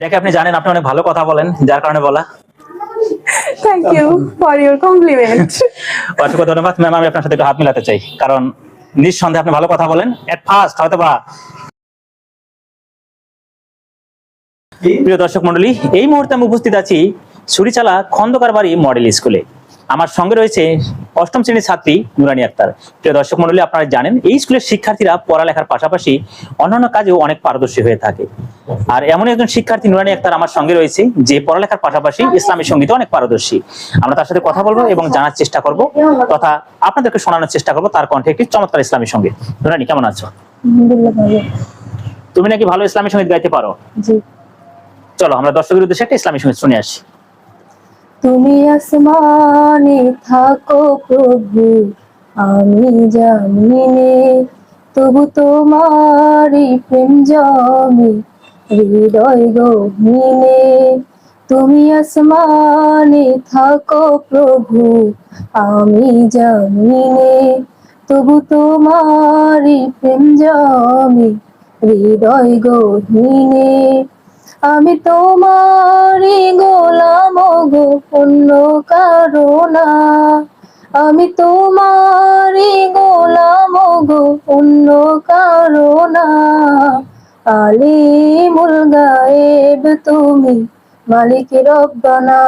দেখে আপনি জানেন আপনি অনেক ভালো কথা বলেন, যার কারণে বলা। Thank you for your compliment. অসংখ্য ধন্যবাদ ম্যাম, আমি আপনার সাথে একটু হাত মিলাতে চাই, কারণ নিঃসন্দেহে আপনি ভালো কথা বলেন। এট ফার্স্ট হয়তো বা। প্রিয় দর্শক মন্ডলী, এই মুহূর্তে আমি উপস্থিত আছি ছুরিচালা খন্দকার বাড়ি মডেল স্কুলে। আমার সঙ্গে রয়েছে অষ্টম শ্রেণীর ছাত্রী নুরানী আক্তার। প্রিয় দর্শক মন্ডলী, আপনারা জানেন এই স্কুলের শিক্ষার্থীরা পড়ালেখার পাশাপাশি অন্যান্য কাজেও অনেক পারদর্শী হয়ে থাকে। আর এমন একজন শিক্ষার্থী নুরানী আক্তার আমার সঙ্গে রয়েছে, যে পড়ালেখার পাশাপাশি ইসলামী সঙ্গীতে অনেক পারদর্শী। আমরা তার সাথে কথা বলবো এবং জানার চেষ্টা করব, তথা আপনাদেরকে শোনানোর চেষ্টা করবো তার কণ্ঠে একটি চমৎকার ইসলামী সঙ্গীত। নুরানী, কেমন আছো? তুমি নাকি ভালো ইসলামী সঙ্গীত গাইতে পারো? জি। চলো আমরা দর্শকের উদ্দেশ্যে একটা ইসলামী সঙ্গীত শুনে আসি। তুমি আসমানে থাকো প্রভু, আমি জামিনে, তবু তোমারই প্রেম জমে হৃদয় গহীনে। তুমি আসমানে থাকো প্রভু, আমি জামিনে, তবু তোমারই প্রেম জমে হৃদয় গহীনে। আমি তোমারই গোলাম গো, অন্য কারো না। আমি তোমারই গোলাম গো, অন্য কারো না। আলিমুল গায়েব তুমি, মালিক রব্বানা।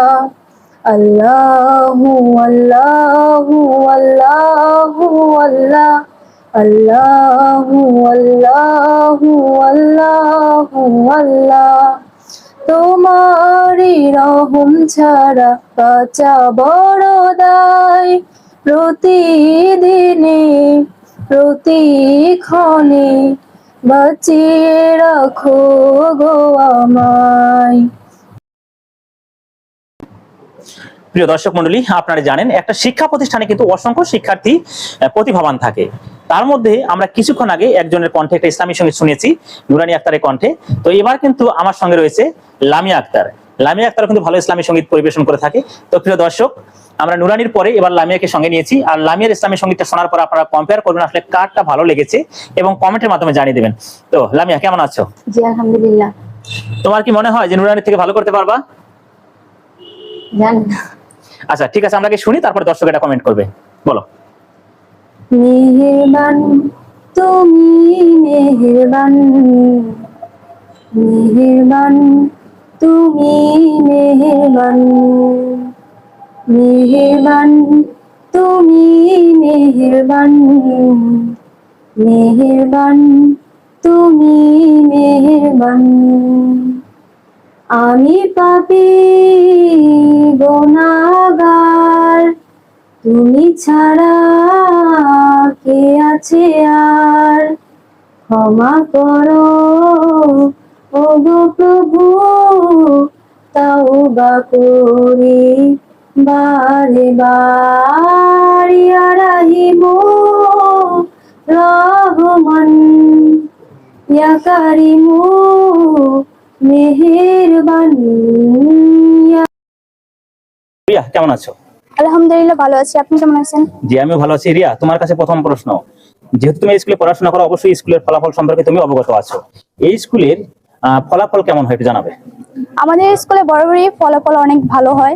আল্লাহু আল্লাহু আল্লাহু আল্লাহ, আল্লাহু আল্লাহু আল্লাহু আল্লাহ। তোমারই রহম ছাড়া বাঁচা বড় দায়, প্রতিদিনে প্রতিক্ষণে বাঁচিয়ে রাখো গো আমায়। প্রিয় দর্শক মন্ডলী, আপনারা জানেন একটা শিক্ষা প্রতিষ্ঠানে কিন্তু অসংখ্য শিক্ষার্থী প্রতিভাবান থাকে। তার মধ্যে আমরা কিছুক্ষণ আগে একজনের কণ্ঠে একটা ইসলামী সঙ্গীত শুনেছি, নুরানী আক্তারের কণ্ঠে। তো এবার কিন্তু আমার সঙ্গে রয়েছে লামিয়া আক্তার। লামিয়া আক্তার কিন্তু ভালো ইসলামী সঙ্গীত পরিবেশন করে থাকে। তো প্রিয় দর্শক, আমরা নুরানীর পরে এবার লামিয়াকে সঙ্গে নিয়েছি। আর লামিয়ার ইসলামী সঙ্গীতটা শোনার পর আপনারা কম্পেয়ার করবেন আসলে কারটা ভালো লেগেছে এবং কমেন্টের মাধ্যমে জানিয়ে দেবেন। তো লামিয়া, কেমন আছো? জি আলহামদুলিল্লাহ। তোমার কি মনে হয় যে নুরানীর থেকে ভালো করতে পারবা? জানি না। আচ্ছা ঠিক আছে, আমরা কি শুনি, তারপরে দর্শক এটা কমেন্ট করবে। বলো। মেহেরবান তুমি, মেহেরবান, মেহেরবান তুমি, মেহেরবান, মেহেরবান তুমি, মেহেরবান, মেহেরবান তুমি, মেহেরবান। আমি পাপী গুনাহগার, তুমি ছাড়া কে আছে আর। ক্ষমা করো ওগো প্রভু, তাওবা করি বারে বার। ইয়া রাহিমু রহমান, ইয়া কারিমু মেহেরবান। রিয়া, কেমন আছো? আলহামদুলিল্লাহ ভালো আছি, আপনি কেমন আছেন? জি, আমিও ভালো আছি। রিয়া, তোমার কাছে প্রথম প্রশ্ন, যেহেতু তুমি স্কুলে পড়াশোনা করো, অবশ্যই স্কুলের ফলাফল সম্পর্কে তুমি অবগত আছো। এই স্কুলের ফলাফল কেমন হয় একটু জানাবে? আমাদের স্কুলে বরাবরই ফলাফল অনেক ভালো হয়।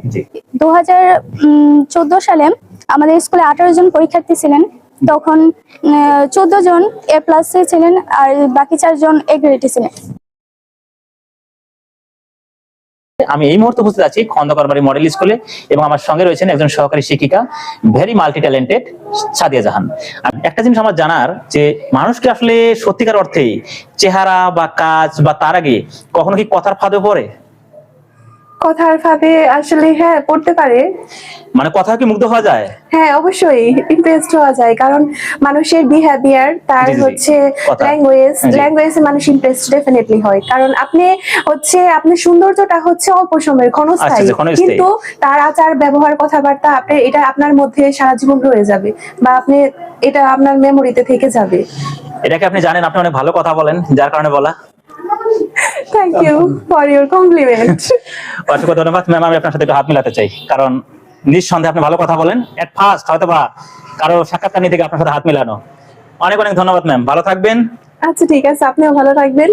2014 সালে আমাদের স্কুলে 18 জন পরীক্ষার্থী ছিলেন। তখন 14 জন A+ ছিলেন আর বাকি 4 জন A গ্রেডে ছিলেন। আমি এই মুহূর্তে উপস্থিত আছি খন্দকার বাড়ি মডেল স্কুলে এবং আমার সঙ্গে রয়েছেন একজন সহকারী শিক্ষিকা, ভেরি মাল্টি ট্যালেন্টেড সাদিয়া জাহান। একটা জিনিস আমার জানার, যে মানুষকে আসলে সত্যিকার অর্থে চেহারা বা কাজ বা তার আগে কখনো কি কথার ফাঁদে পড়ে? কথার ফাঁদে আসলে হ্যাঁ পড়তে পারে। মানে কথা কি মুগ্ধ হওয়া যায়? হ্যাঁ অবশ্যই ইমপ্রেসড হওয়া যায়, কারণ মানুষের বিহেভিয়ার, তার জি, জি, জি। হচ্ছে কথা। জি। ল্যাঙ্গুয়েজে মানুষ ইমপ্রেসড ডেফিনেটলি হয়। কারণ আপনি হচ্ছে আপনার সৌন্দর্যটা হচ্ছে অল্প সময়ের, ক্ষণস্থায়ী, আচ্ছা, ক্ষণস্থায়ী। কিন্তু তার আচার ব্যবহার কথাবার্তা আপনি এটা আপনার মধ্যে সারা জীবন রয়ে যাবে, বা আপনি এটা আপনার মেমোরিতে থেকে যাবে। এটাকে আপনি জানেন আপনি অনেক ভালো কথা বলেন, যার কারণে বলা। Thank you for your compliment. অসংখ্য ধন্যবাদ ম্যাম, আমি আপনার সাথে একটু হাত মিলাতে চাই, কারণ নিঃসন্দেহে আপনি ভালো কথা বলেন। এট ফার্স্ট হয়তো বা কারো সাক্ষাৎকার নিতে গিয়ে আপনার সাথে হাত মিলানো। অনেক অনেক ধন্যবাদ ম্যাম, ভালো থাকবেন। আচ্ছা ঠিক আছে, আপনিও ভালো থাকবেন।